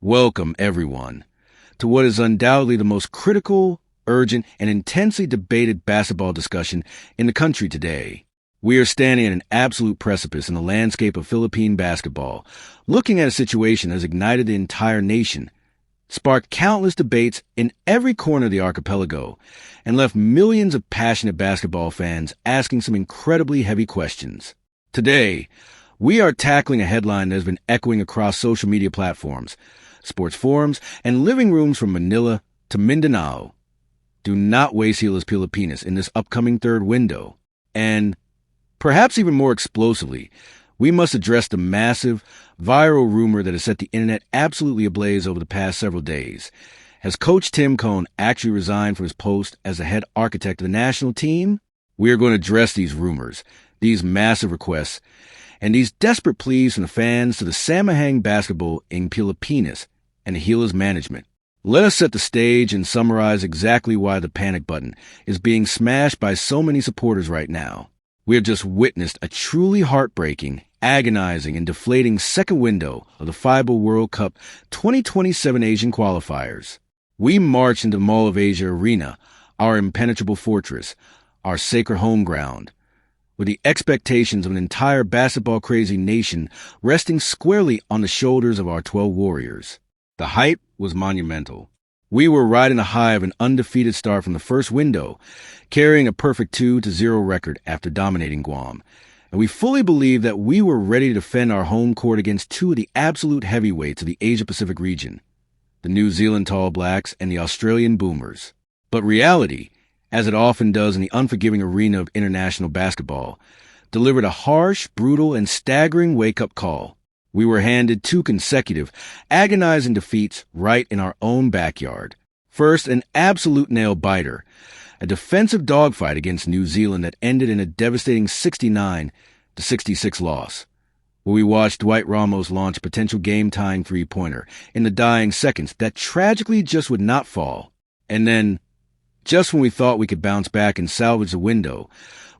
Welcome, everyone, to what is undoubtedly the most critical, urgent, and intensely debated basketball discussion in the country today. We are standing at an absolute precipice in the landscape of Philippine basketball, looking at a situation that has ignited the entire nation, sparked countless debates in every corner of the archipelago, and left millions of passionate basketball fans asking some incredibly heavy questions. Today, we are tackling a headline that has been echoing across social media platforms, sports forums, and living rooms from Manila to Mindanao. Do not waste Gilas Pilipinas in this upcoming third window. And, perhaps even more explosively, we must address the massive, viral rumor that has set the internet absolutely ablaze over the past several days. Has Coach Tim Cone actually resigned from his post as the head architect of the national team? We are going to address these rumors, these massive requests, and these desperate pleas from the fans to the Samahang basketball in Pilipinas and the Gilas management. Let us set the stage and summarize exactly why the panic button is being smashed by so many supporters right now. We have just witnessed a truly heartbreaking, agonizing, and deflating second window of the FIBA World Cup 2027 Asian qualifiers. We marched into the Mall of Asia Arena, our impenetrable fortress, our sacred home ground, with the expectations of an entire basketball-crazy nation resting squarely on the shoulders of our 12 warriors. The hype was monumental. We were riding the high of an undefeated start from the first window, carrying a perfect 2-0 record after dominating Guam, and we fully believed that we were ready to defend our home court against two of the absolute heavyweights of the Asia-Pacific region, the New Zealand Tall Blacks and the Australian Boomers. But reality, as it often does in the unforgiving arena of international basketball, delivered a harsh, brutal, and staggering wake-up call. We were handed two consecutive, agonizing defeats right in our own backyard. First, an absolute nail-biter, a defensive dogfight against New Zealand that ended in a devastating 69-66 loss, where we watched Dwight Ramos launch a potential game-tying three-pointer in the dying seconds that tragically just would not fall. And then, just when we thought we could bounce back and salvage the window,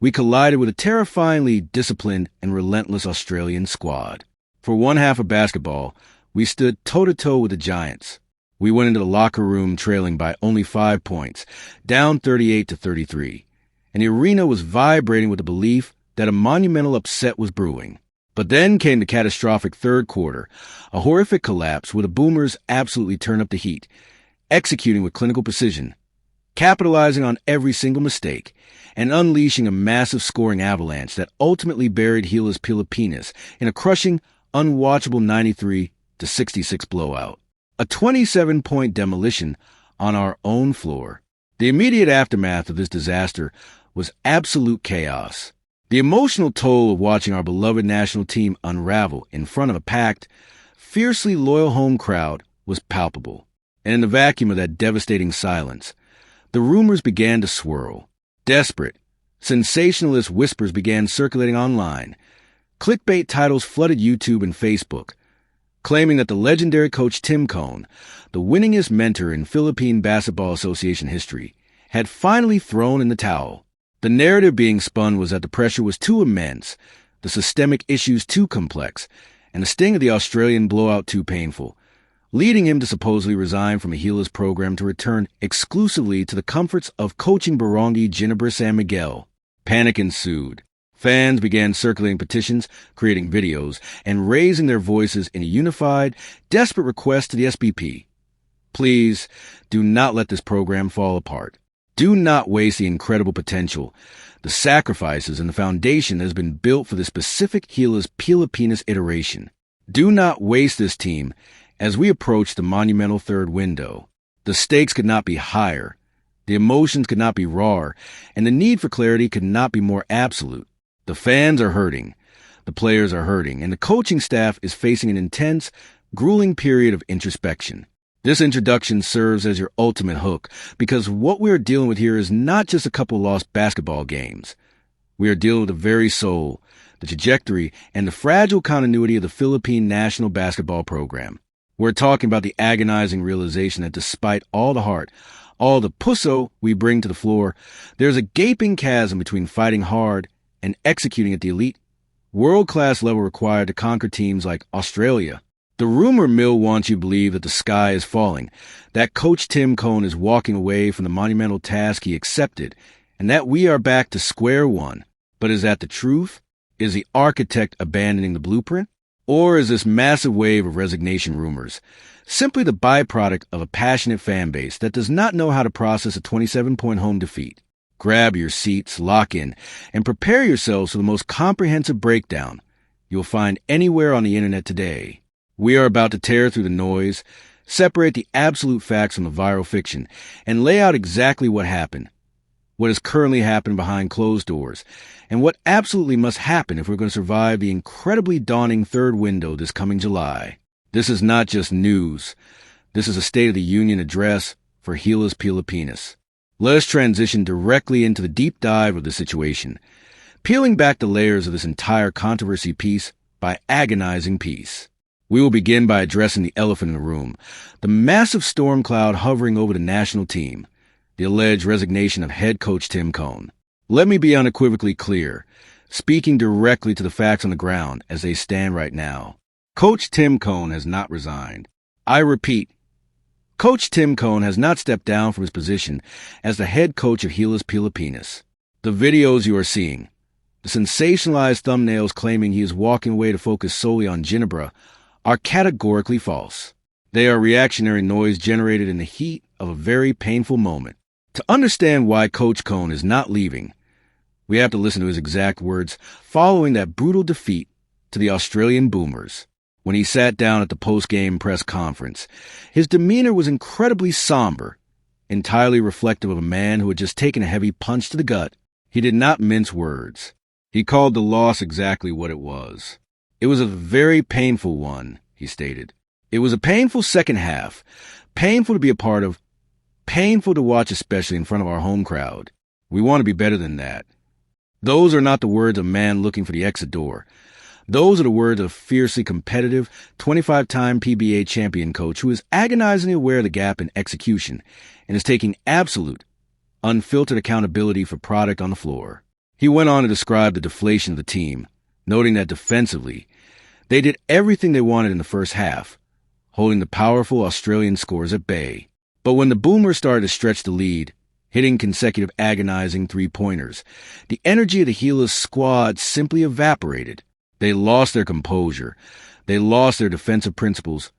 we collided with a terrifyingly disciplined and relentless Australian squad. For one half of basketball, we stood toe-to-toe with the Giants. We went into the locker room trailing by only 5 points, down 38-33, and the arena was vibrating with the belief that a monumental upset was brewing. But then came the catastrophic third quarter, a horrific collapse where the Boomers absolutely turned up the heat, executing with clinical precision, capitalizing on every single mistake, and unleashing a massive scoring avalanche that ultimately buried Gilas Pilipinas in a crushing, unwatchable 93-66 blowout. A 27-point demolition on our own floor. The immediate aftermath of this disaster was absolute chaos. The emotional toll of watching our beloved national team unravel in front of a packed, fiercely loyal home crowd was palpable. And in the vacuum of that devastating silence, the rumors began to swirl. Desperate, sensationalist whispers began circulating online. Clickbait titles flooded YouTube and Facebook, claiming that the legendary coach Tim Cone, the winningest mentor in Philippine Basketball Association history, had finally thrown in the towel. The narrative being spun was that the pressure was too immense, the systemic issues too complex, and the sting of the Australian blowout too painful, leading him to supposedly resign from a Gilas program to return exclusively to the comforts of coaching Barangay Ginebra San Miguel. Panic ensued. Fans began circulating petitions, creating videos, and raising their voices in a unified, desperate request to the SBP. Please, do not let this program fall apart. Do not waste the incredible potential, the sacrifices, and the foundation that has been built for the specific Gilas Pilipinas iteration. Do not waste this team as we approach the monumental third window. The stakes could not be higher, the emotions could not be rawer, and the need for clarity could not be more absolute. The fans are hurting, the players are hurting, and the coaching staff is facing an intense, grueling period of introspection. This introduction serves as your ultimate hook, because what we are dealing with here is not just a couple lost basketball games. We are dealing with the very soul, the trajectory, and the fragile continuity of the Philippine national basketball program. We're talking about the agonizing realization that despite all the heart, all the pusso we bring to the floor, there's a gaping chasm between fighting hard and executing at the elite, world-class level required to conquer teams like Australia, The rumor mill wants you to believe that the sky is falling, that Coach Tim Cone is walking away from the monumental task he accepted, and that we are back to square one. But is that the truth? Is the architect abandoning the blueprint? Or is this massive wave of resignation rumors simply the byproduct of a passionate fan base that does not know how to process a 27-point home defeat? Grab your seats, lock in, and prepare yourselves for the most comprehensive breakdown you'll find anywhere on the internet today. We are about to tear through the noise, separate the absolute facts from the viral fiction, and lay out exactly what happened, what is currently happening behind closed doors, and what absolutely must happen if we're going to survive the incredibly daunting third window this coming July. This is not just news. This is a State of the Union address for Gilas Pilipinas. Let us transition directly into the deep dive of the situation, peeling back the layers of this entire controversy piece by agonizing piece. We will begin by addressing the elephant in the room, the massive storm cloud hovering over the national team, the alleged resignation of head coach Tim Cone. Let me be unequivocally clear, speaking directly to the facts on the ground as they stand right now. Coach Tim Cone has not resigned. I repeat, Coach Tim Cone has not stepped down from his position as the head coach of Gilas Pilipinas. The videos you are seeing, the sensationalized thumbnails claiming he is walking away to focus solely on Ginebra, are categorically false. They are reactionary noise generated in the heat of a very painful moment. To understand why Coach Cone is not leaving, we have to listen to his exact words following that brutal defeat to the Australian Boomers. When he sat down at the post-game press conference, his demeanor was incredibly somber, entirely reflective of a man who had just taken a heavy punch to the gut. He did not mince words. He called the loss exactly what it was. It was a very painful one, he stated. It was a painful second half, painful to be a part of, painful to watch, especially in front of our home crowd. We want to be better than that. Those are not the words of a man looking for the exit door. Those are the words of a fiercely competitive, 25-time PBA champion coach who is agonizingly aware of the gap in execution and is taking absolute, unfiltered accountability for product on the floor. He went on to describe the deflation of the team, noting that defensively, they did everything they wanted in the first half, holding the powerful Australian scores at bay. But when the Boomers started to stretch the lead, hitting consecutive agonizing three-pointers, the energy of the Gilas squad simply evaporated. They lost their composure, they lost their defensive principles,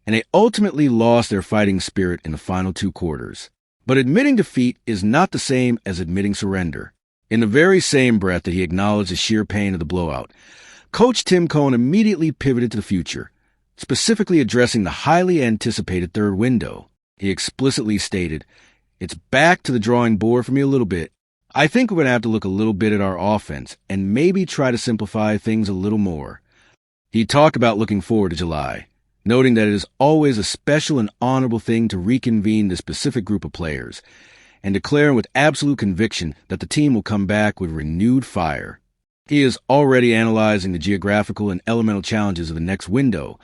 and they ultimately lost their fighting spirit in the final two quarters. But admitting defeat is not the same as admitting surrender. In the very same breath that he acknowledged the sheer pain of the blowout, Coach Tim Cone immediately pivoted to the future, specifically addressing the highly anticipated third window. He explicitly stated, "It's back to the drawing board for me a little bit. I think we're going to have to look a little bit at our offense and maybe try to simplify things a little more." He talked about looking forward to July, noting that it is always a special and honorable thing to reconvene this specific group of players, and declaring with absolute conviction that the team will come back with renewed fire. He is already analyzing the geographical and elemental challenges of the next window,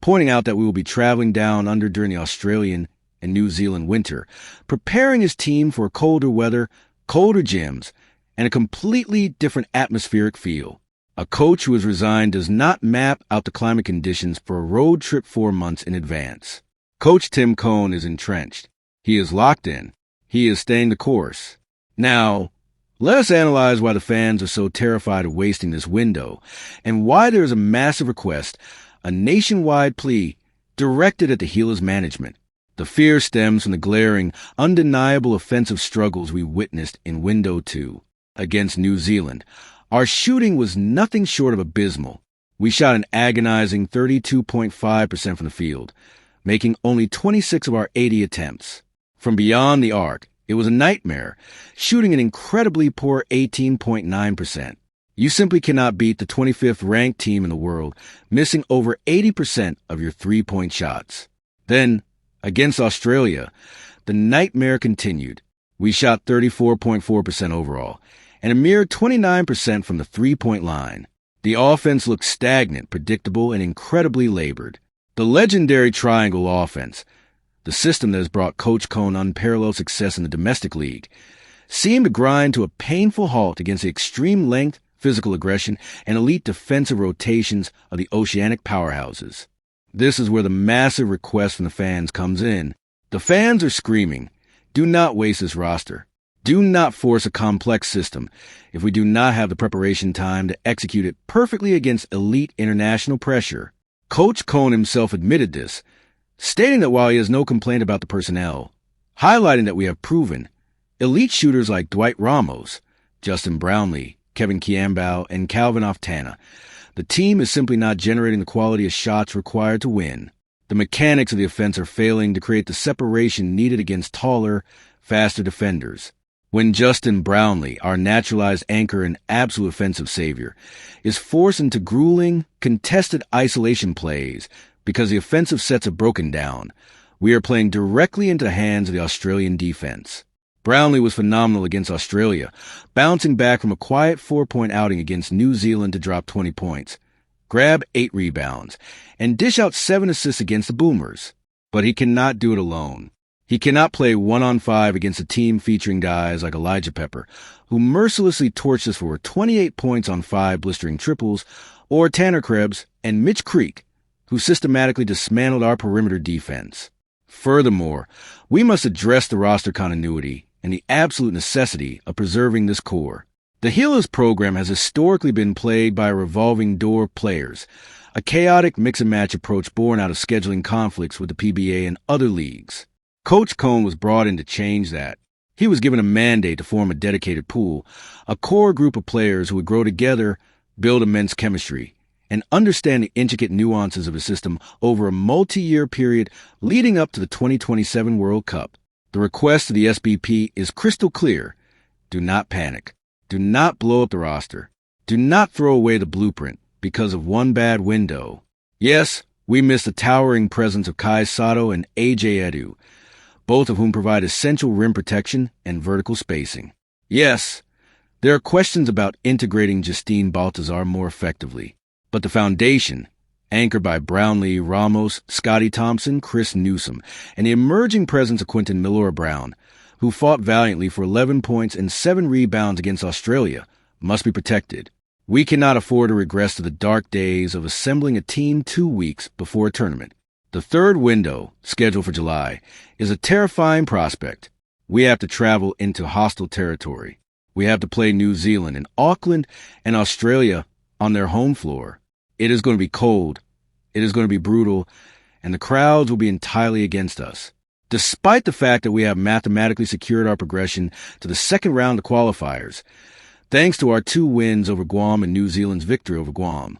pointing out that we will be traveling down under during the Australian and New Zealand winter, preparing his team for colder weather, colder gyms, and a completely different atmospheric feel. A coach who has resigned does not map out the climate conditions for a road trip 4 months in advance. Coach Tim Cone is entrenched. He is locked in. He is staying the course. Now, let us analyze why the fans are so terrified of wasting this window, and why there is a massive request, a nationwide plea, directed at the Gilas management. The fear stems from the glaring, undeniable offensive struggles we witnessed in Window 2 against New Zealand. Our shooting was nothing short of abysmal. We shot an agonizing 32.5% from the field, making only 26 of our 80 attempts. From beyond the arc, it was a nightmare, shooting an incredibly poor 18.9%. You simply cannot beat the 25th ranked team in the world, missing over 80% of your three-point shots. Then, against Australia, the nightmare continued. We shot 34.4% overall, and a mere 29% from the three-point line. The offense looked stagnant, predictable, and incredibly labored. The legendary triangle offense, the system that has brought Coach Cone unparalleled success in the domestic league, seemed to grind to a painful halt against the extreme length, physical aggression, and elite defensive rotations of the oceanic powerhouses. This is where the massive request from the fans comes in. The fans are screaming, do not waste this roster. Do not force a complex system if we do not have the preparation time to execute it perfectly against elite international pressure. Coach Cohn himself admitted this, stating that while he has no complaint about the personnel, highlighting that we have proven elite shooters like Dwight Ramos, Justin Brownlee, Kevin Kiambao, and Calvin Oftana, the team is simply not generating the quality of shots required to win. The mechanics of the offense are failing to create the separation needed against taller, faster defenders. When Justin Brownlee, our naturalized anchor and absolute offensive savior, is forced into grueling, contested isolation plays because the offensive sets have broken down, we are playing directly into the hands of the Australian defense. Brownlee was phenomenal against Australia, bouncing back from a quiet 4-point outing against New Zealand to drop 20 points, grab 8 rebounds, and dish out 7 assists against the Boomers. But he cannot do it alone. He cannot play 1-on-5 against a team featuring guys like Elijah Pepper, who mercilessly torched us for 28 points on 5 blistering triples, or Tanner Krebs and Mitch Creek, who systematically dismantled our perimeter defense. Furthermore, we must address the roster continuity and the absolute necessity of preserving this core. The Gilas program has historically been played by a revolving door of players, a chaotic mix-and-match approach born out of scheduling conflicts with the PBA and other leagues. Coach Cohn was brought in to change that. He was given a mandate to form a dedicated pool, a core group of players who would grow together, build immense chemistry, and understand the intricate nuances of a system over a multi-year period leading up to the 2027 World Cup. The request of the SBP is crystal clear. Do not panic. Do not blow up the roster. Do not throw away the blueprint because of one bad window. Yes, we miss the towering presence of Kai Sato and AJ Edu, both of whom provide essential rim protection and vertical spacing. Yes, there are questions about integrating Justine Baltazar more effectively, but the foundation, anchored by Brownlee, Ramos, Scotty Thompson, Chris Newsom, and the emerging presence of Quentin Miller-Brown, who fought valiantly for 11 points and 7 rebounds against Australia, must be protected. We cannot afford to regress to the dark days of assembling a team 2 weeks before a tournament. The third window, scheduled for July, is a terrifying prospect. We have to travel into hostile territory. We have to play New Zealand and Auckland and Australia on their home floor. It is going to be cold, it is going to be brutal, and the crowds will be entirely against us. Despite the fact that we have mathematically secured our progression to the second round of qualifiers, thanks to our 2 wins over Guam and New Zealand's victory over Guam,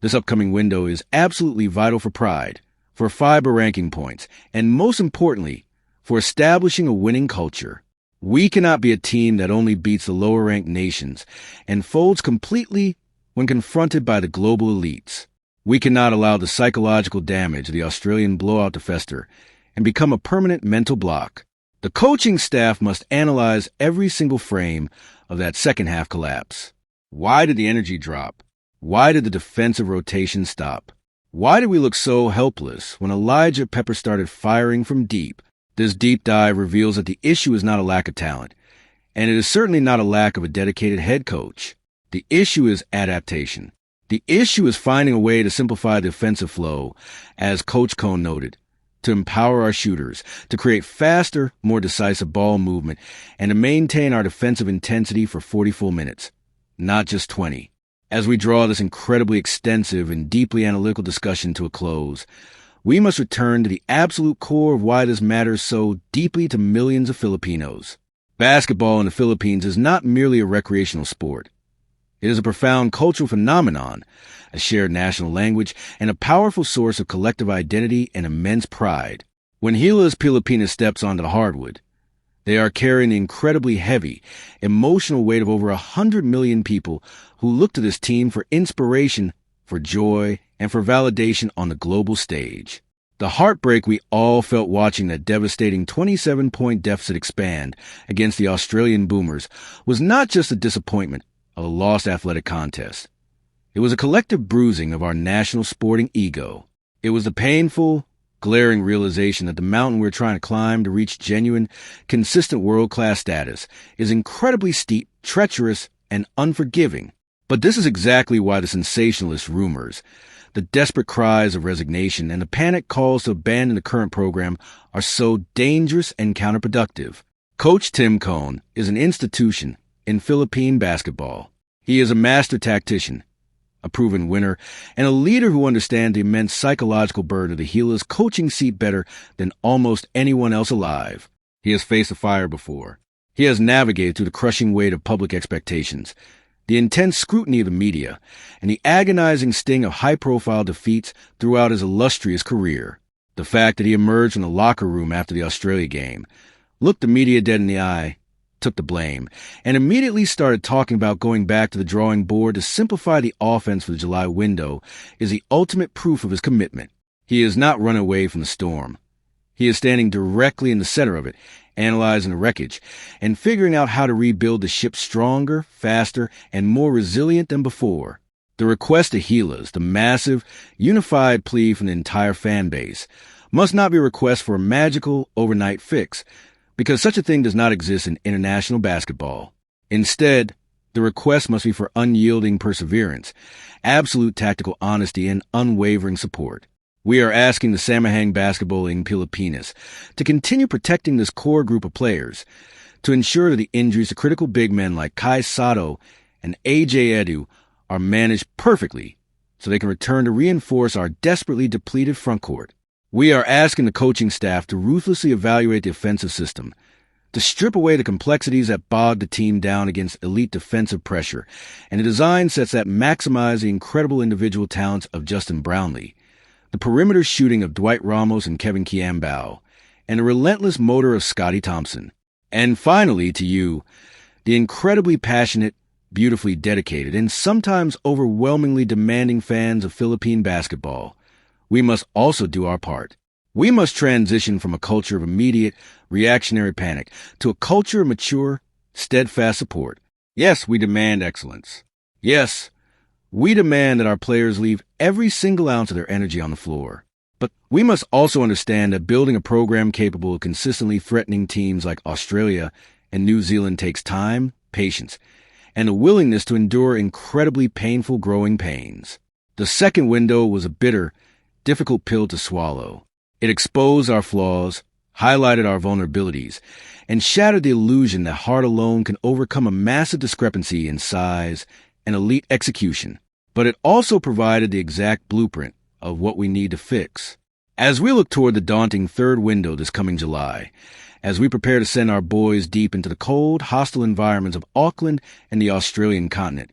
this upcoming window is absolutely vital for pride, for FIBA ranking points, and most importantly, for establishing a winning culture. We cannot be a team that only beats the lower-ranked nations and folds completely when confronted by the global elites. We cannot allow the psychological damage of the Australian blowout to fester and become a permanent mental block. The coaching staff must analyze every single frame of that second-half collapse. Why did the energy drop? Why did the defensive rotation stop? Why did we look so helpless when Elijah Pepper started firing from deep? This deep dive reveals that the issue is not a lack of talent, and it is certainly not a lack of a dedicated head coach. The issue is adaptation. The issue is finding a way to simplify the offensive flow, as Coach Cohn noted, to empower our shooters, to create faster, more decisive ball movement, and to maintain our defensive intensity for 40 full minutes, not just 20. As we draw this incredibly extensive and deeply analytical discussion to a close, we must return to the absolute core of why this matters so deeply to millions of Filipinos. Basketball in the Philippines is not merely a recreational sport. It is a profound cultural phenomenon, a shared national language, and a powerful source of collective identity and immense pride. When Gilas Pilipinas steps onto the hardwood, they are carrying the incredibly heavy, emotional weight of over 100 million people who look to this team for inspiration, for joy, and for validation on the global stage. The heartbreak we all felt watching that devastating 27-point deficit expand against the Australian Boomers was not just a disappointment of a lost athletic contest. It was a collective bruising of our national sporting ego. It was the painful, glaring realization that the mountain we're trying to climb to reach genuine, consistent world-class status is incredibly steep, treacherous, and unforgiving. But this is exactly why the sensationalist rumors, The desperate cries of resignation and the panic calls to abandon the current program are so dangerous and counterproductive. Coach Tim Cone is an institution in Philippine basketball. He is a master tactician, a proven winner, and a leader who understands the immense psychological burden of the Gilas coaching seat better than almost anyone else alive. He has faced the fire before. He has navigated through the crushing weight of public expectations, the intense scrutiny of the media, and the agonizing sting of high-profile defeats throughout his illustrious career. The fact that he emerged from the locker room after the Australia game, looked the media dead in the eye, took the blame, and immediately started talking about going back to the drawing board to simplify the offense for the July window is the ultimate proof of his commitment. He has not run away from the storm. He is standing directly in the center of it, analyzing the wreckage, and figuring out how to rebuild the ship stronger, faster, and more resilient than before. The request to Gilas, the massive, unified plea from the entire fan base, must not be a request for a magical, overnight fix, because such a thing does not exist in international basketball. Instead, the request must be for unyielding perseverance, absolute tactical honesty, and unwavering support. We are asking the Samahang Basketballing Pilipinas to continue protecting this core group of players, to ensure that the injuries to critical big men like Kai Sato and AJ Edu are managed perfectly so they can return to reinforce our desperately depleted frontcourt. We are asking the coaching staff to ruthlessly evaluate the offensive system, to strip away the complexities that bog the team down against elite defensive pressure, and the design sets that maximize the incredible individual talents of Justin Brownlee, the perimeter shooting of Dwight Ramos and Kevin Kiambao, and the relentless motor of Scotty Thompson. And finally, to you, the incredibly passionate, beautifully dedicated, and sometimes overwhelmingly demanding fans of Philippine basketball, we must also do our part. We must transition from a culture of immediate, reactionary panic to a culture of mature, steadfast support. Yes, we demand excellence. Yes, we demand that our players leave every single ounce of their energy on the floor. But we must also understand that building a program capable of consistently threatening teams like Australia and New Zealand takes time, patience, and a willingness to endure incredibly painful growing pains. The second window was a bitter, difficult pill to swallow. It exposed our flaws, highlighted our vulnerabilities, and shattered the illusion that heart alone can overcome a massive discrepancy in size and elite execution. But it also provided the exact blueprint of what we need to fix. As we look toward the daunting third window this coming July, as we prepare to send our boys deep into the cold, hostile environments of Auckland and the Australian continent,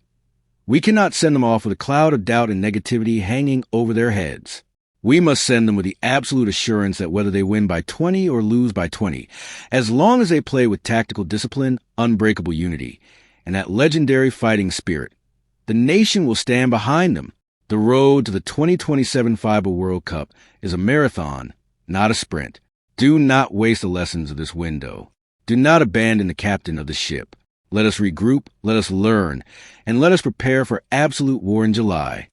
we cannot send them off with a cloud of doubt and negativity hanging over their heads. We must send them with the absolute assurance that whether they win by 20 or lose by 20, as long as they play with tactical discipline, unbreakable unity, and that legendary fighting spirit, the nation will stand behind them. The road to the 2027 FIBA World Cup is a marathon, not a sprint. Do not waste the lessons of this window. Do not abandon the captain of the ship. Let us regroup, let us learn, and let us prepare for absolute war in July.